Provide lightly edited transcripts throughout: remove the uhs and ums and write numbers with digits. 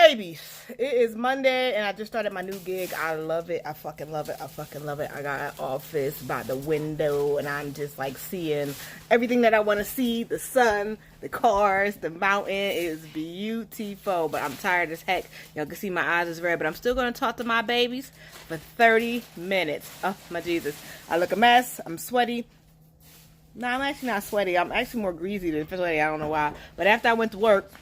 babies, it is Monday and I just started my new gig. I love it. I fucking love it. I fucking love it. I got an office by the window and I'm just like seeing everything that I want to see. The sun, the cars, the mountain is beautiful, but I'm tired as heck. Y'all can see my eyes is red, but I'm still going to talk to my babies for 30 minutes. Oh my Jesus. I look a mess. I'm sweaty. No, I'm actually not sweaty. I'm actually more greasy than sweaty. I don't know why. But after I went to work,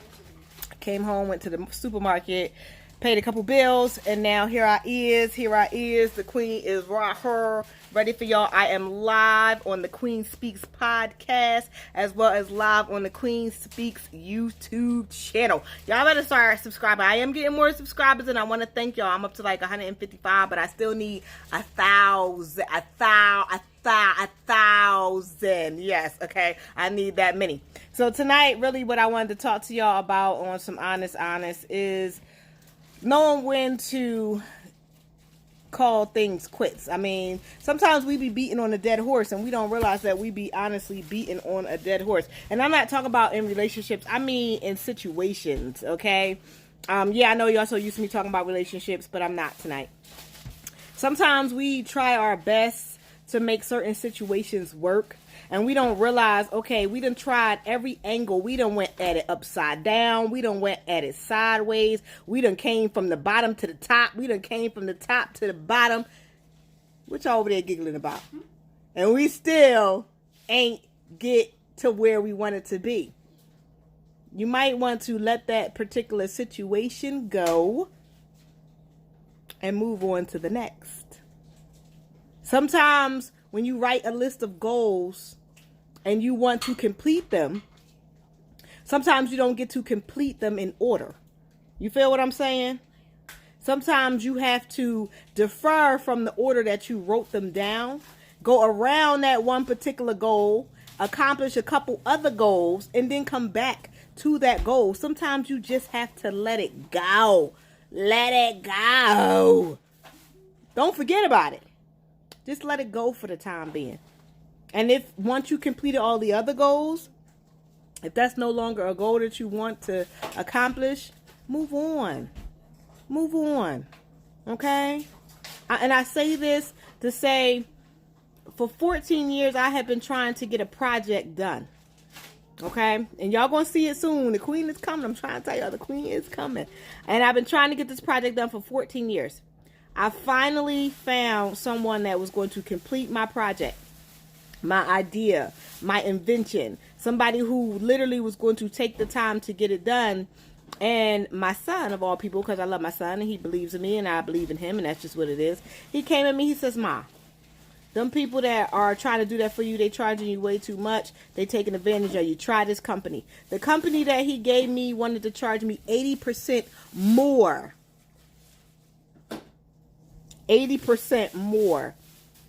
came home, went to the supermarket, paid a couple bills, and now here I is. The queen is right here, ready for y'all. I am live on the Queen Speaks podcast, as well as live on the Queen Speaks YouTube channel. Y'all better start subscribing. I am getting more subscribers, and I want to thank y'all. I'm up to like 155, but I still need 1,000. Yes, okay. I need that many. So tonight, really what I wanted to talk to y'all about on some honest is knowing when to call things quits. I mean, sometimes we be beating on a dead horse and we don't realize that we be honestly beating on a dead horse. And I'm not talking about in relationships. I mean in situations, okay? Yeah, I know you also used to me talking about relationships, but I'm not tonight. Sometimes we try our best to make certain situations work, and we don't realize, okay, we done tried every angle. We done went at it upside down. We done went at it sideways. We done came from the bottom to the top. We done came from the top to the bottom. What y'all over there giggling about? And we still ain't get to where we wanted to be. You might want to let that particular situation go and move on to the next. Sometimes when you write a list of goals and you want to complete them, sometimes you don't get to complete them in order. You feel what I'm saying? Sometimes you have to defer from the order that you wrote them down, go around that one particular goal, accomplish a couple other goals, and then come back to that goal. Sometimes you just have to let it go. Let it go. Don't forget about it. Just let it go for the time being. And if once you completed all the other goals, if that's no longer a goal that you want to accomplish, move on. Move on. Okay? And I say this to say, for 14 years, I have been trying to get a project done. Okay? And y'all gonna see it soon. The queen is coming. I'm trying to tell y'all, the queen is coming. And I've been trying to get this project done for 14 years. I finally found someone that was going to complete my project, my idea, my invention. Somebody who literally was going to take the time to get it done. And my son, of all people, because I love my son and he believes in me and I believe in him, and that's just what it is. He came at me, he says, "Ma, them people that are trying to do that for you, they charging you way too much. They taking advantage of you. Try this company." The company that he gave me wanted to charge me 80% more. 80% more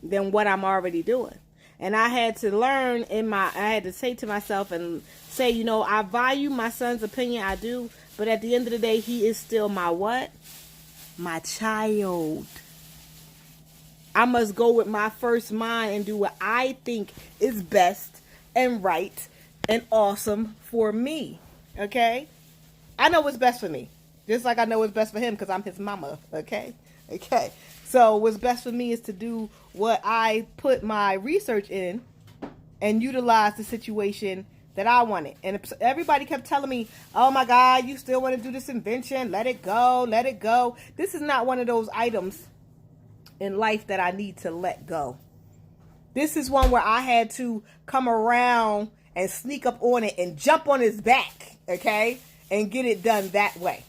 than what I'm already doing. And I had to learn I had to say to myself and say, you know, I value my son's opinion, I do, but at the end of the day, he is still my what? My child. I must go with my first mind and do what I think is best and right and awesome for me. Okay? I know what's best for me. Just like I know what's best for him because I'm his mama. Okay? Okay. So what's best for me is to do what I put my research in and utilize the situation that I wanted. And everybody kept telling me, "Oh my God, you still want to do this invention? Let it go, let it go." This is not one of those items in life that I need to let go. This is one where I had to come around and sneak up on it and jump on his back, okay? And get it done that way.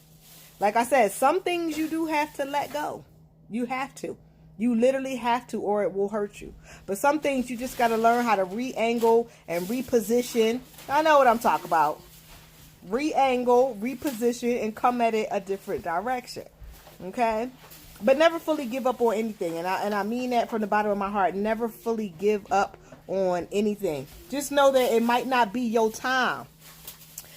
Like I said, some things you do have to let go. You have to. You literally have to, or it will hurt you. But some things you just got to learn how to re-angle and reposition. I know what I'm talking about. Re-angle, reposition, and come at it a different direction. Okay? But never fully give up on anything. And I mean that from the bottom of my heart. Never fully give up on anything. Just know that it might not be your time.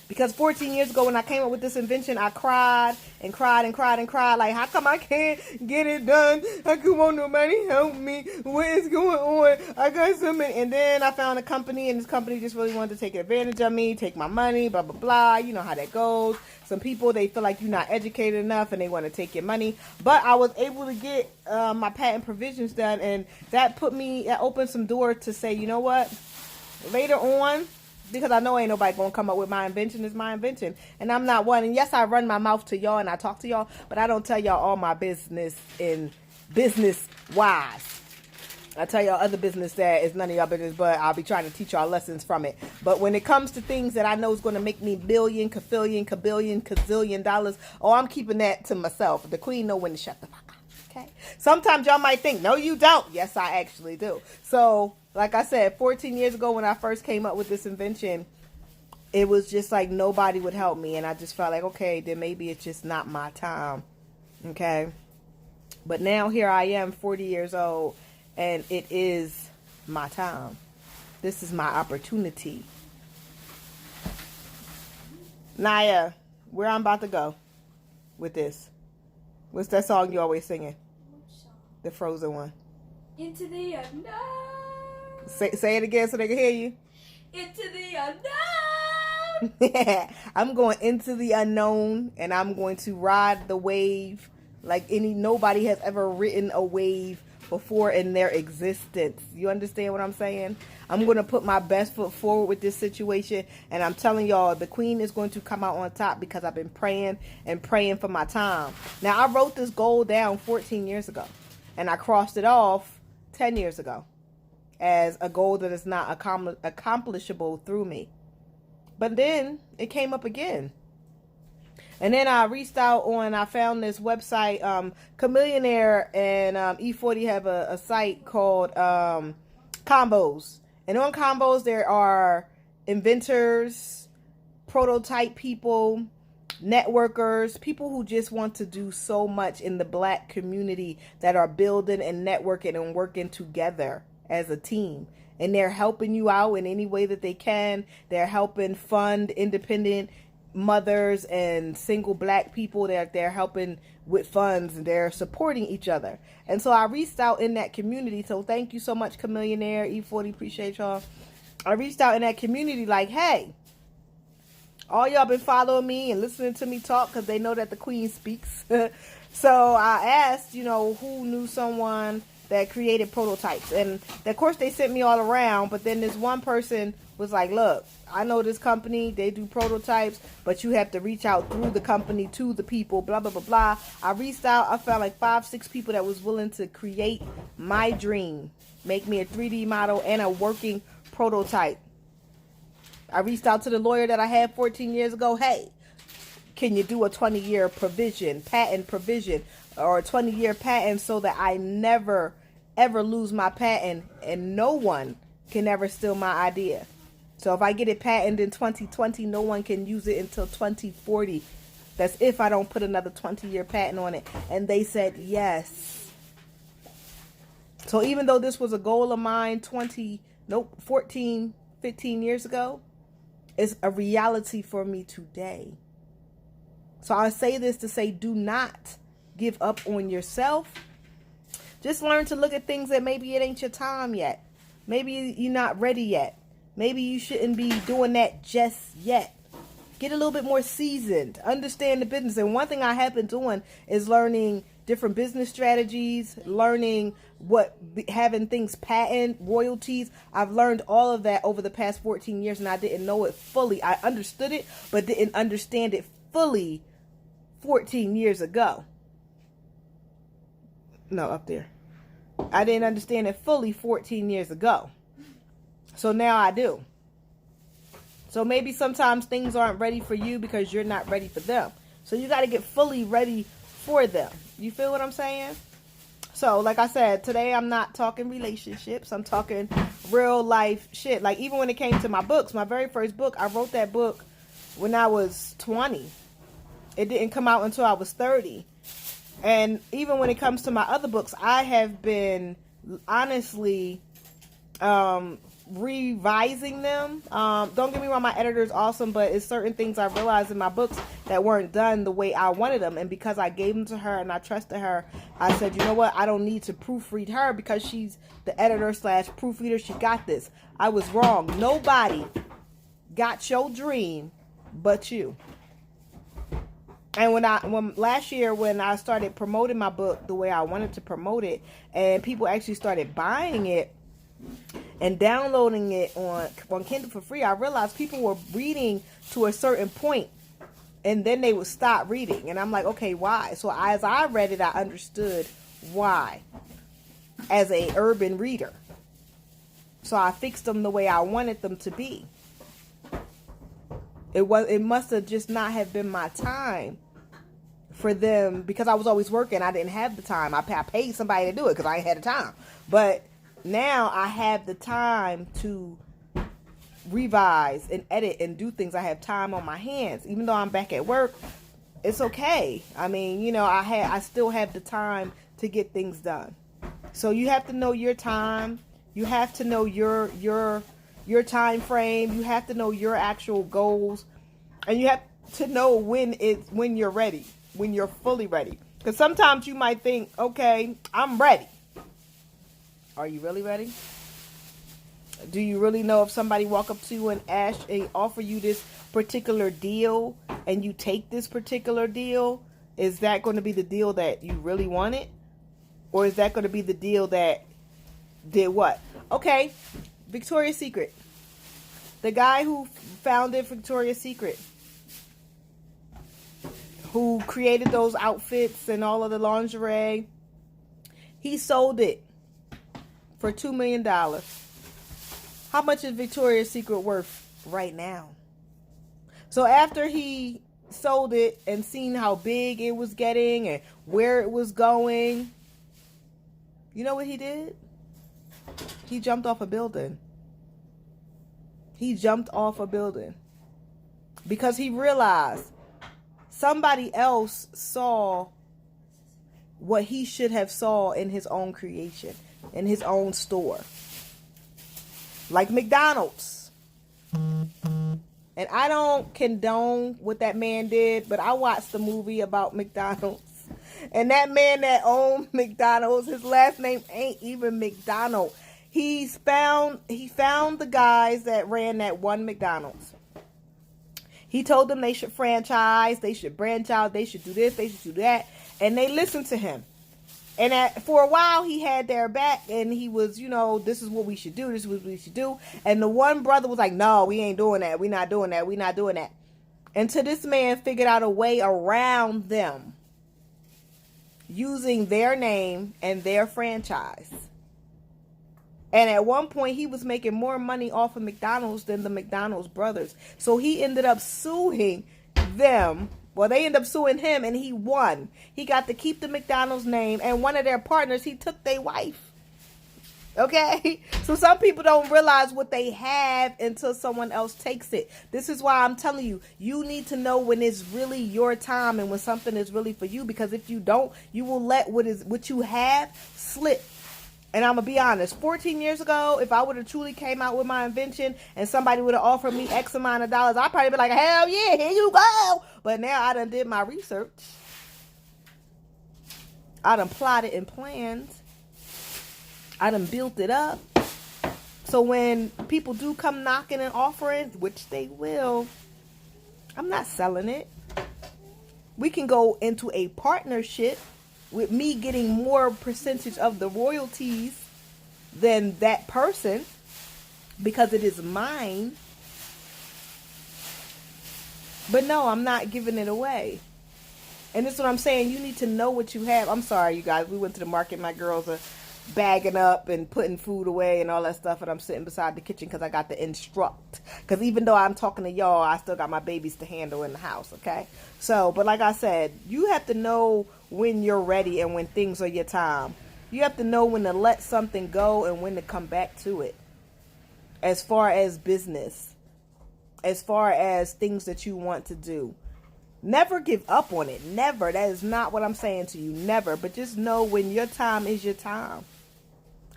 Because 14 years ago when I came up with this invention, I cried and cried and cried and cried. Like, how come I can't get it done? How come won't nobody help me? What is going on? I got so many. And then I found a company, and this company just really wanted to take advantage of me, take my money, blah, blah, blah. You know how that goes. Some people, they feel like you're not educated enough and they want to take your money. But I was able to get my patent provisions done, and that opened some doors to say, you know what? Later on, because I know ain't nobody gonna come up with my invention. It's my invention, and I'm not one. And yes, I run my mouth to y'all and I talk to y'all, but I don't tell y'all all my business in business wise. I tell y'all other business that is none of y'all business, but I'll be trying to teach y'all lessons from it. But when it comes to things that I know is going to make me billion, kabillion, gazillion dollars, oh, I'm keeping that to myself. The queen know when to shut the fuck up. Okay. Sometimes y'all might think, no, you don't. Yes, I actually do. So, like I said, 14 years ago when I first came up with this invention, it was just like nobody would help me. And I just felt like, okay, then maybe it's just not my time. Okay. But now here I am, 40 years old, and it is my time. This is my opportunity. Naya, where I'm about to go with this. What's that song you always singing? The Frozen one. Into the unknown. Say it again so they can hear you. Into the unknown. I'm going into the unknown, and I'm going to ride the wave like nobody has ever ridden a wave before in their existence. You understand what I'm saying? I'm going to put my best foot forward with this situation, and I'm telling y'all, the queen is going to come out on top because I've been praying and praying for my time. Now, I wrote this goal down 14 years ago, and I crossed it off 10 years ago as a goal that is not accomplishable through me. But then it came up again. And then I reached out I found this website, Chameleonaire and E40 have a site called Combos. And on Combos, there are inventors, prototype people, networkers, people who just want to do so much in the Black community that are building and networking and working together as a team. And they're helping you out in any way that they can. They're helping fund independent mothers and single Black people. They're helping with funds, and they're supporting each other. And so I reached out in that community. So thank you so much, Chameleonaire, E40, appreciate y'all. I reached out in that community like, hey, all y'all been following me and listening to me talk because they know that the queen speaks. So I asked, who knew someone that created prototypes. And of course they sent me all around, but then this one person was like, look, I know this company, they do prototypes, but you have to reach out through the company to the people, blah, blah, blah, blah. I reached out, I found like 5-6 people that was willing to create my dream, make me a 3D model and a working prototype. I reached out to the lawyer that I had 14 years ago. Hey, can you do a 20-year patent provision, or a 20-year patent so that I never, ever lose my patent and no one can ever steal my idea? So if I get it patented in 2020, no one can use it until 2040. That's if I don't put another 20-year patent on it. And they said yes. So even though this was a goal of mine 14, 15 years ago, it's a reality for me today. So I say this to say, do not give up on yourself. Just learn to look at things that maybe it ain't your time yet. Maybe you're not ready yet. Maybe you shouldn't be doing that just yet. Get a little bit more seasoned. Understand the business. And one thing I have been doing is learning different business strategies, learning having things patent, royalties. I've learned all of that over the past 14 years, and I didn't know it fully. I understood it, but didn't understand it fully 14 years ago. No, up there. I didn't understand it fully 14 years ago. So now I do. So maybe sometimes things aren't ready for you because you're not ready for them. So you got to get fully ready for them. You feel what I'm saying? So like I said, today I'm not talking relationships. I'm talking real life shit. Like even when it came to my books, my very first book, I wrote that book when I was 20. It didn't come out until I was 30. And even when it comes to my other books, I have been honestly revising them. Don't get me wrong, my editor is awesome, but it's certain things I realized in my books that weren't done the way I wanted them. And because I gave them to her and I trusted her, I said, you know what? I don't need to proofread her because she's the editor / proofreader. She got this. I was wrong. Nobody got your dream but you. And when last year when I started promoting my book the way I wanted to promote it, and people actually started buying it and downloading it on Kindle for free, I realized people were reading to a certain point and then they would stop reading. And I'm like, okay, why? So as I read it, I understood why as a urban reader. So I fixed them the way I wanted them to be. It must have just not have been my time for them, because I was always working. I didn't have the time. I paid somebody to do it because I ain't had the time. But now I have the time to revise and edit and do things. I have time on my hands. Even though I'm back at work, it's okay. I mean, you know, I still have the time to get things done. So you have to know your time. You have to know your time frame. You have to know your actual goals, and you have to know when you're ready, when you're fully ready. Because sometimes you might think, okay, I'm ready. Are you really ready? Do you really know if somebody walk up to you and offer you this particular deal and you take this particular deal, is that going to be the deal that you really wanted? Or is that going to be the deal that did what? Okay, Victoria's Secret. The guy who founded Victoria's Secret, who created those outfits and all of the lingerie, he sold it for $2 million. How much is Victoria's Secret worth right now? So after he sold it and seen how big it was getting and where it was going, you know what he did? He jumped off a building. He jumped off a building because he realized somebody else saw what he should have saw in his own creation, in his own store. Like McDonald's. And I don't condone what that man did, but I watched the movie about McDonald's. And that man that owned McDonald's, his last name ain't even McDonald. He found the guys that ran that one McDonald's. He told them they should franchise, they should branch out, they should do this, they should do that. And they listened to him. And for a while, he had their back, and he was, you know, this is what we should do, this is what we should do. And the one brother was like, no, we ain't doing that, we not doing that, we not doing that. Until this man figured out a way around them, using their name and their franchise. And at one point, he was making more money off of McDonald's than the McDonald's brothers. So he ended up suing them. Well, they ended up suing him, and he won. He got to keep the McDonald's name, and one of their partners, he took their wife. Okay? So some people don't realize what they have until someone else takes it. This is why I'm telling you, you need to know when it's really your time and when something is really for you, because if you don't, you will let what you have slip. And I'm going to be honest, 14 years ago, if I would have truly came out with my invention and somebody would have offered me X amount of dollars, I'd probably be like, hell yeah, here you go. But now I done did my research. I done plotted and planned. I done built it up. So when people do come knocking and offering, which they will, I'm not selling it. We can go into a partnership with me getting more percentage of the royalties than that person because it is mine. But no, I'm not giving it away. And this is what I'm saying. You need to know what you have. I'm sorry, you guys. We went to the market. My girls are bagging up and putting food away and all that stuff. And I'm sitting beside the kitchen because I got to instruct. Because even though I'm talking to y'all, I still got my babies to handle in the house, okay? So, but like I said, you have to know when you're ready and when things are your time. You have to know when to let something go and when to come back to it. As far as business, as far as things that you want to do. Never give up on it. Never. That is not what I'm saying to you. Never. But just know when your time is your time.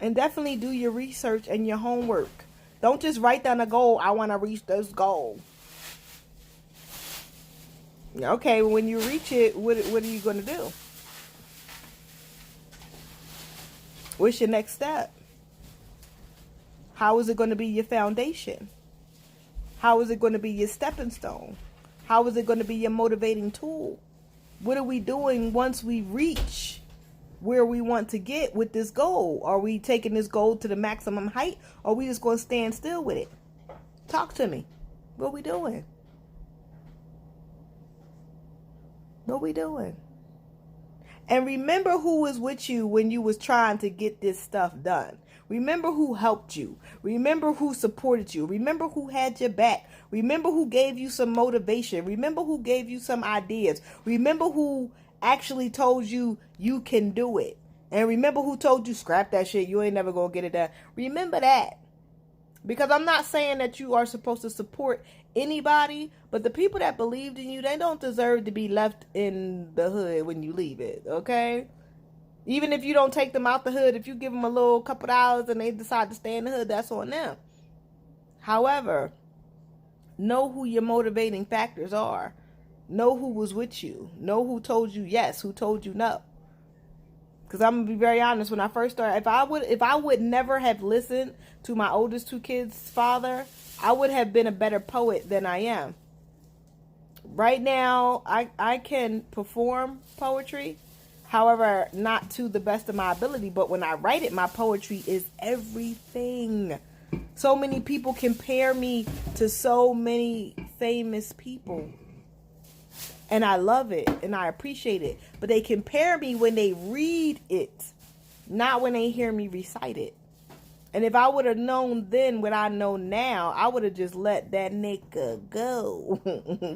And definitely do your research and your homework. Don't just write down a goal. I want to reach this goal. Okay, when you reach it, what are you going to do? What's your next step? How is it going to be your foundation? How is it going to be your stepping stone? How is it going to be your motivating tool? What are we doing once we reach where we want to get with this goal? Are we taking this goal to the maximum height, or are we just going to stand still with it? Talk to me. What are we doing? What are we doing? And remember who was with you when you was trying to get this stuff done. Remember who helped you. Remember who supported you. Remember who had your back. Remember who gave you some motivation. Remember who gave you some ideas. Remember who actually told you you can do it. And remember who told you scrap that shit. You ain't never gonna get it done. Remember that. Because I'm not saying that you are supposed to support anybody, but the people that believed in you, they don't deserve to be left in the hood when you leave it, okay? Even if you don't take them out the hood, if you give them a little couple dollars and they decide to stay in the hood, that's on them. However, know who your motivating factors are. Know who was with you. Know who told you yes, who told you no. Because I'm going to be very honest, when I first started, if I would never have listened to my oldest two kids' father, I would have been a better poet than I am. Right now, I can perform poetry. However, not to the best of my ability. But when I write it, my poetry is everything. So many people compare me to so many famous people. And I love it. And I appreciate it. But they compare me when they read it. Not when they hear me recite it. And if I would have known then what I know now, I would have just let that nigga go.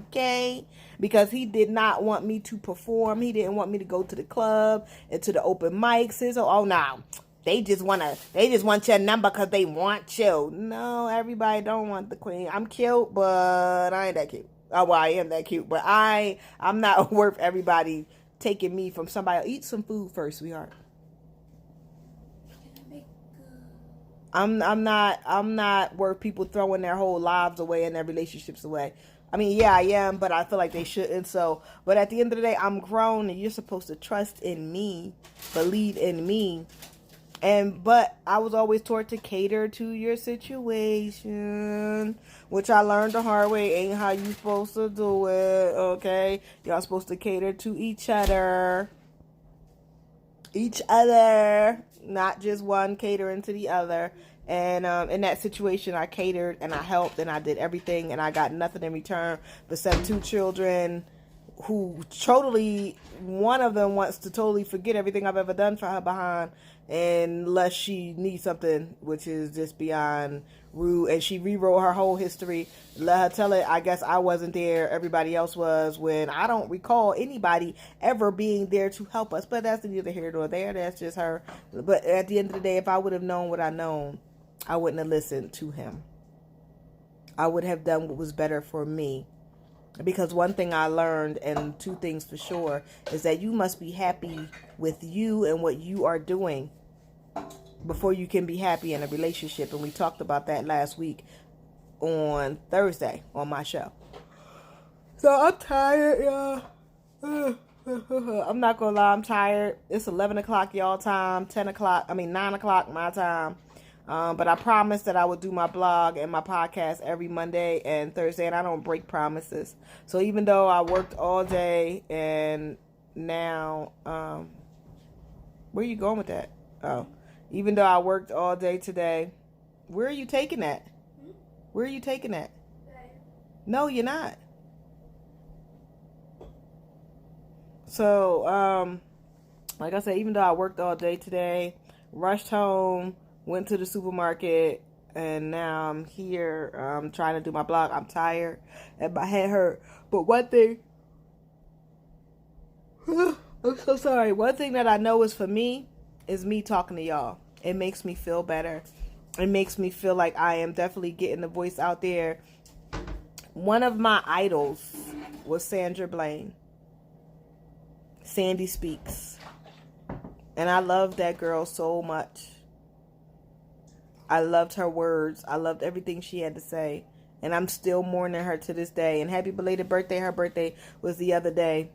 Okay? Because he did not want me to perform. He didn't want me to go to the club and to the open mics. Oh no. They just want your number because they want you. No, everybody don't want the queen. I'm cute, but I ain't that cute. Oh, well, I am that cute, but I'm not worth everybody taking me from somebody. Eat some food first, sweetheart. I'm not worth people throwing their whole lives away and their relationships away. I mean, yeah, I am, but I feel like they shouldn't. So, but at the end of the day, I'm grown, and you're supposed to trust in me, believe in me. But I was always taught to cater to your situation, which I learned the hard way. Ain't how you supposed to do it, okay? Y'all supposed to cater to each other. Not just one catering to the other. And in that situation, I catered and I helped and I did everything, and I got nothing in return but sent 2 children who totally, one of them wants to totally forget everything I've ever done for her behind, unless she needs something, which is just beyond rude. And she rewrote her whole history. Let her tell it. I guess I wasn't there. Everybody else was, when I don't recall anybody ever being there to help us. But that's neither here nor there. That's just her. But at the end of the day, if I would have known what I known, I wouldn't have listened to him. I would have done what was better for me. Because one thing I learned, and 2 things for sure, is that you must be happy with you and what you are doing before you can be happy in a relationship. And we talked about that last week on Thursday on my show. So I'm tired, y'all. I'm not gonna lie, I'm tired. It's 11 o'clock y'all time, 9 o'clock my time. But I promised that I would do my blog and my podcast every Monday and Thursday, and I don't break promises. So even though I worked all day, and now, where are you going with that? Oh, even though I worked all day today, where are you taking that? Where are you taking that? No, you're not. So, like I said, even though I worked all day today, rushed home, went to the supermarket, and now I'm here trying to do my blog. I'm tired and my head hurt. But one thing, I'm so sorry. One thing that I know is for me is me talking to y'all. It makes me feel better. It makes me feel like I am definitely getting the voice out there. One of my idols was Sandra Blaine. Sandy Speaks. And I love that girl so much. I loved her words. I loved everything she had to say. And I'm still mourning her to this day. And happy belated birthday. Her birthday was the other day.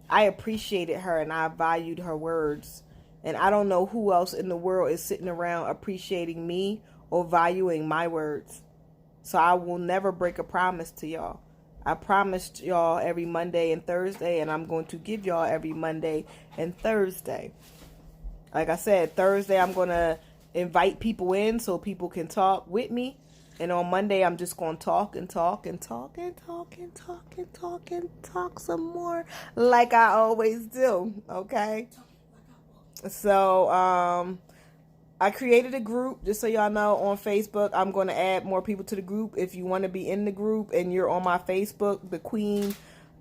I appreciated her and I valued her words. And I don't know who else in the world is sitting around appreciating me or valuing my words. So I will never break a promise to y'all. I promised y'all every Monday and Thursday, and I'm going to give y'all every Monday and Thursday. Like I said, Thursday I'm going to invite people in so people can talk with me. And on Monday, I'm just going to talk and talk and talk and talk and talk and talk and talk some more like I always do. Okay? So, I created a group, just so y'all know, on Facebook. I'm going to add more people to the group. If you want to be in the group and you're on my Facebook, the Queen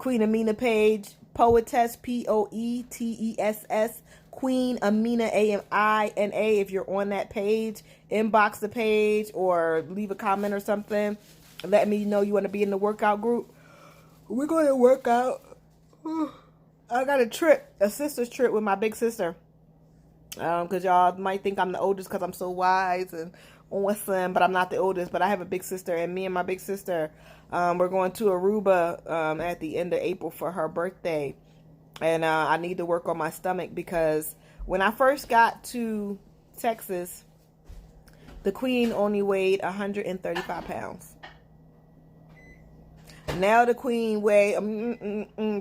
Amina page, Poetess, Poetess, Queen Amina, Amina. If you're on that page, inbox the page or leave a comment or something. Let me know you want to be in the workout group. We're going to work out. I got a sister's trip with my big sister. Because y'all might think I'm the oldest because I'm so wise and awesome, but I'm not the oldest. But I have a big sister, and me and my big sister, we're going to Aruba at the end of April for her birthday. And I need to work on my stomach because when I first got to Texas, the Queen only weighed 135 pounds. Now the Queen weighs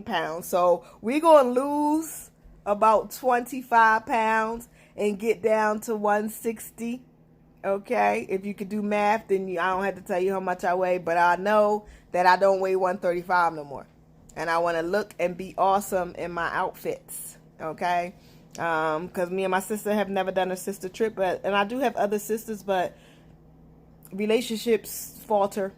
pounds. So we're going to lose about 25 pounds and get down to 160. Okay, if you could do math, then I don't have to tell you how much I weigh, but I know that I don't weigh 135 no more. And I want to look and be awesome in my outfits. Okay, because me and my sister have never done a sister trip, and I do have other sisters, but relationships falter.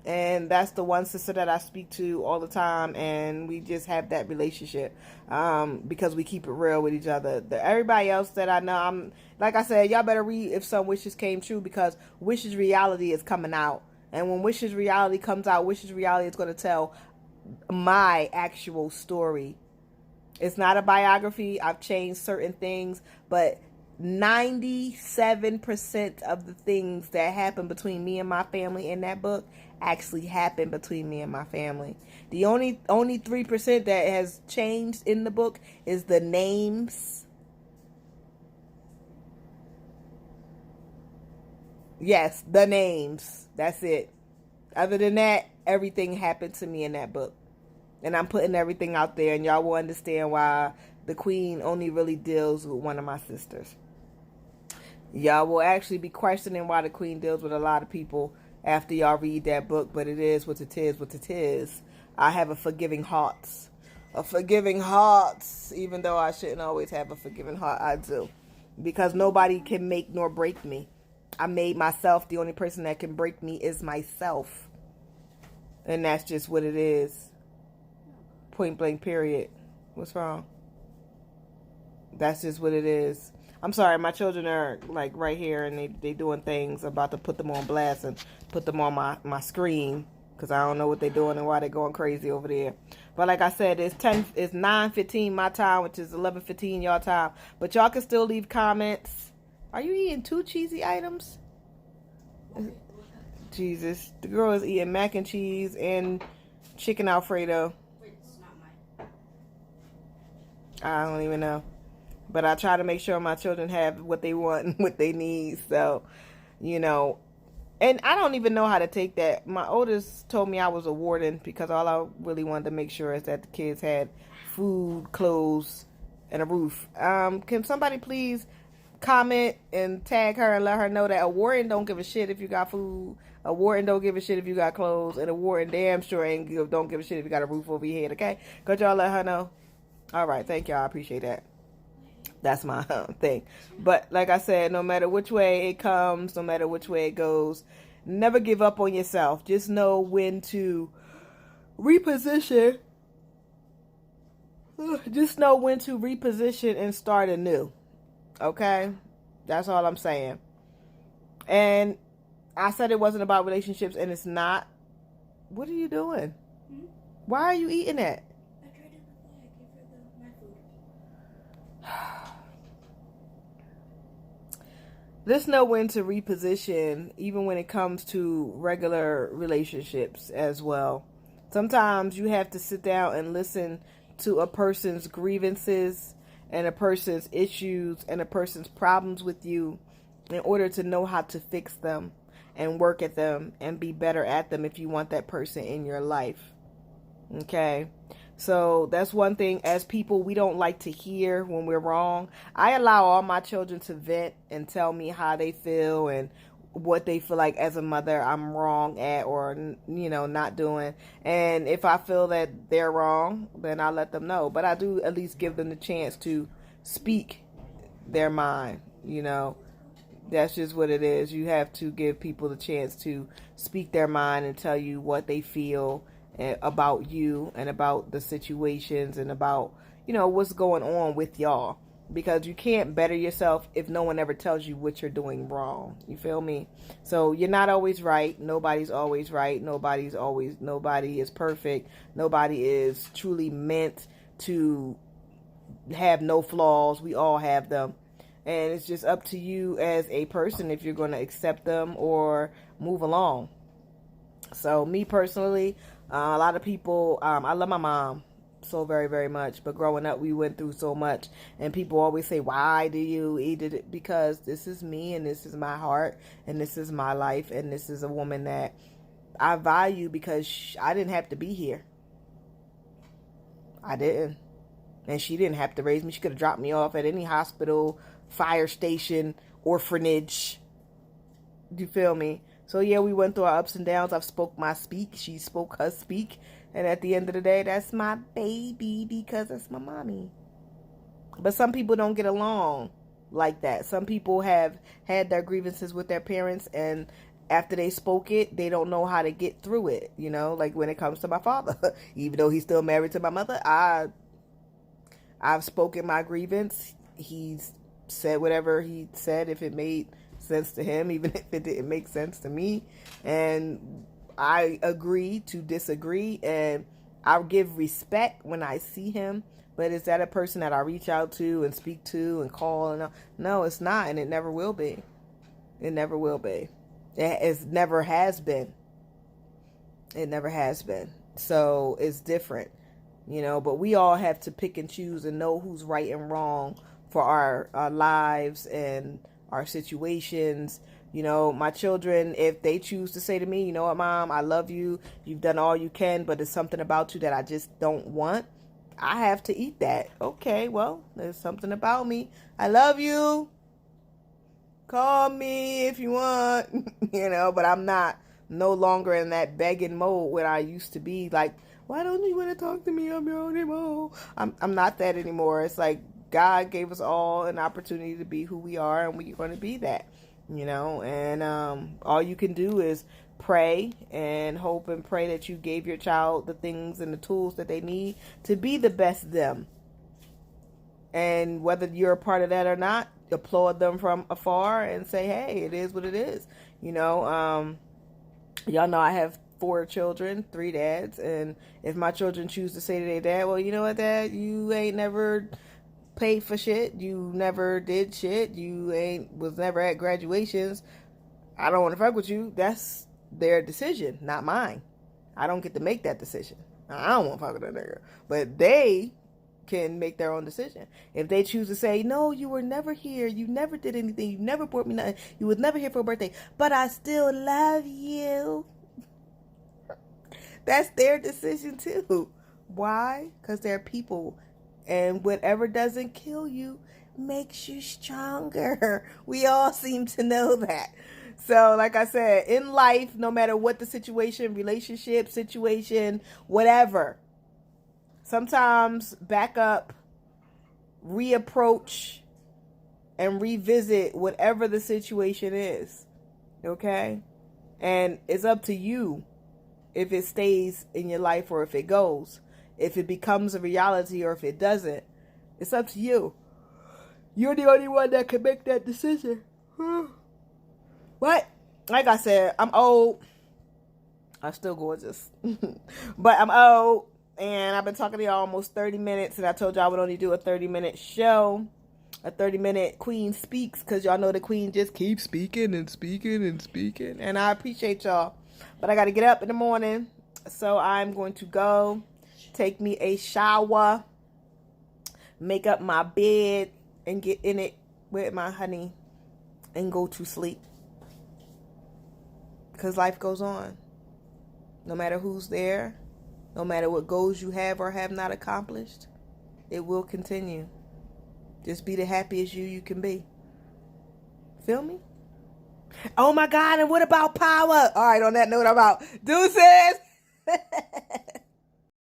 And that's the one sister that I speak to all the time, and we just have that relationship because we keep it real with each other. Everybody else that I know, like I said, y'all better read If Some Wishes Came True, because Wishes Reality is coming out. And when Wishes Reality comes out, Wishes Reality is going to tell my actual story. It's not a biography. I've changed certain things, but 97% of the things that happen between me and my family in that book actually happened between me and my family. The only 3% that has changed in the book is the names. Yes, the names. That's it. Other than that, everything happened to me in that book. And I'm putting everything out there, and y'all will understand why the Queen only really deals with one of my sisters. Y'all will actually be questioning why the Queen deals with a lot of people after y'all read that book, but it is what it is, what it is. I have a forgiving heart. A forgiving heart, even though I shouldn't always have a forgiving heart, I do. Because nobody can make nor break me. I made myself. The only person that can break me is myself. And that's just what it is. Point blank, period. What's wrong? That's just what it is. I'm sorry, my children are like right here, and they doing things. About to put them on blast and put them on my screen, because I don't know what they're doing and why they're going crazy over there. But like I said, it's 9:15 my time, which is 11:15 y'all time. But y'all can still leave comments. Are you eating 2 cheesy items? Jesus, the girl is eating mac and cheese and chicken Alfredo. Wait, it's not mine. I don't even know. But I try to make sure my children have what they want and what they need. So, and I don't even know how to take that. My oldest told me I was a warden because all I really wanted to make sure is that the kids had food, clothes, and a roof. Can somebody please comment and tag her and let her know that a warden don't give a shit if you got food, a warden don't give a shit if you got clothes, and a warden damn sure don't give a shit if you got a roof over your head, okay? Could y'all let her know? All right, thank y'all. I appreciate that. That's my thing. But like I said, no matter which way it comes, no matter which way it goes, never give up on yourself. Just know when to reposition. Just know when to reposition and start anew. Okay? That's all I'm saying. And I said it wasn't about relationships, and it's not. What are you doing? Why are you eating that? I tried it before. I gave her my food. Just know when to reposition, even when it comes to regular relationships as well. Sometimes you have to sit down and listen to a person's grievances and a person's issues and a person's problems with you in order to know how to fix them and work at them and be better at them if you want that person in your life. Okay? So that's one thing. As people, we don't like to hear when we're wrong. I allow all my children to vent and tell me how they feel and what they feel like as a mother I'm wrong at, or not doing. And if I feel that they're wrong, then I let them know. But I do at least give them the chance to speak their mind. That's just what it is. You have to give people the chance to speak their mind and tell you what they feel about you and about the situations and about what's going on with y'all, because you can't better yourself if no one ever tells you what you're doing wrong. You feel me? So you're not always right. Nobody's always right. Nobody is perfect. Nobody is truly meant to have no flaws. We all have them. And it's just up to you as a person if you're going to accept them or move along. So me personally, a lot of people, I love my mom so very, very much. But growing up, we went through so much. And people always say, why do you eat it? Because this is me and this is my heart and this is my life. And this is a woman that I value because I didn't have to be here. I didn't. And she didn't have to raise me. She could have dropped me off at any hospital, fire station, orphanage. You feel me? So yeah, we went through our ups and downs. I've spoke my speak. She spoke her speak. And at the end of the day, that's my baby because that's my mommy. But some people don't get along like that. Some people have had their grievances with their parents, and after they spoke it, they don't know how to get through it. Like when it comes to my father, even though he's still married to my mother, I've spoken my grievance. He's said whatever he said, if it made sense to him, even if it didn't make sense to me. And I agree to disagree, and I'll give respect when I see him. But is that a person that I reach out to and speak to and call? And no, it's not, and it never will be. It never will be. It never has been. It never has been. So it's different. But we all have to pick and choose and know who's right and wrong for our lives and our situations. My children, if they choose to say to me, you know what, Mom, I love you. You've done all you can, but there's something about you that I just don't want. I have to eat that. Okay, well, there's something about me. I love you. Call me if you want, but I'm no longer in that begging mode where I used to be. Like, why don't you want to talk to me? I'm your own emo. I'm not that anymore. It's like God gave us all an opportunity to be who we are, and we're going to be that, and all you can do is pray and hope and pray that you gave your child the things and the tools that they need to be the best them. And whether you're a part of that or not, applaud them from afar and say, hey, it is what it is. Y'all know I have 4 children, 3 dads, and if my children choose to say to their dad, well, you know what, Dad, you ain't never paid for shit, you never did shit, was never at graduations, I don't want to fuck with you. That's their decision, not mine. I don't get to make that decision. I don't want to fuck with that nigga, but they can make their own decision. If they choose to say, no, you were never here, you never did anything, you never brought me nothing, you was never here for a birthday, but I still love you, that's their decision too. Why? Because they're people, and whatever doesn't kill you makes you stronger. We all seem to know that. So like I said, in life, no matter what the situation, relationship situation, whatever, sometimes back up, reapproach, and revisit whatever the situation is. Okay? And it's up to you if it stays in your life or if it goes. If it becomes a reality or if it doesn't. It's up to you. You're the only one that can make that decision. What? Like I said, I'm old. I'm still gorgeous. But I'm old. And I've been talking to y'all almost 30 minutes. And I told y'all I would only do a 30-minute show. a 30-minute Queen Speaks, because y'all know the Queen just keeps speaking and speaking and speaking. And I appreciate y'all. But I got to get up in the morning. So I'm going to go take me a shower, make up my bed, and get in it with my honey and go to sleep. Because life goes on. No matter who's there, no matter what goals you have or have not accomplished, it will continue. Just be the happiest you can be. Feel me? Oh my God, and what about power? All right, on that note, I'm out. Deuces!